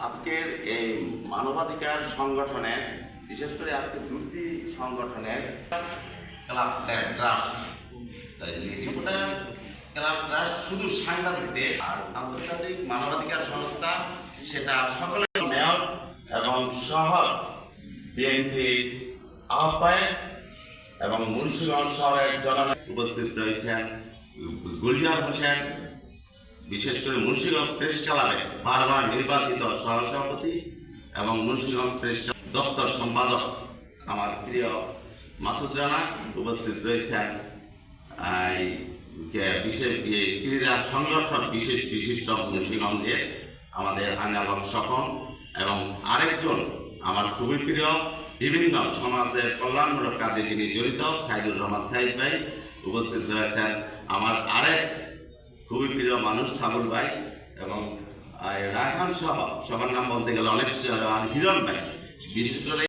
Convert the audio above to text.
আজকের এই মানবাধিকার সংগঠনের বিশেষ করে আজকে দুটি সংগঠনের ক্লাব ট্রাস্ট ক্লাব ট্রাস্ট শুধু সাংবাদিকদের আর আন্তর্জাতিক মানবাধিকার সংস্থা সেটা সকলের মেয়র এবং শহর বিএনপির আহ্বায়ক এবং মুন্সিগঞ্জ শহরের জনগণ উপস্থিত রয়েছেন গুলজার হোসেন, বিশেষ করে মুন্সিগঞ্জ প্রেস ক্লাবে বারবার নির্বাচিত সহসভাপতি এবং মুন্সিগঞ্জ প্রেস দপ্তর সম্পাদক আমার প্রিয় মাসুদ রানা উপস্থিত রয়েছেন। বিশেষ ক্রীড়া সংগঠন বিশিষ্ট মুন্সিগঞ্জের আমাদের আইনালক স্বপন এবং আরেকজন আমার খুবই প্রিয় বিভিন্ন সমাজের কল্যাণমূলক কাজে যিনি জড়িত সাইদুর রহমান সাইদ ভাই উপস্থিত রয়েছেন। আমার আরেক খুবই প্রিয় মানুষ সাবুল ভাই এবং রায়হান সহ সবার নাম বলতে গেলে অনেক হিরণ ভাই, বিশেষ করে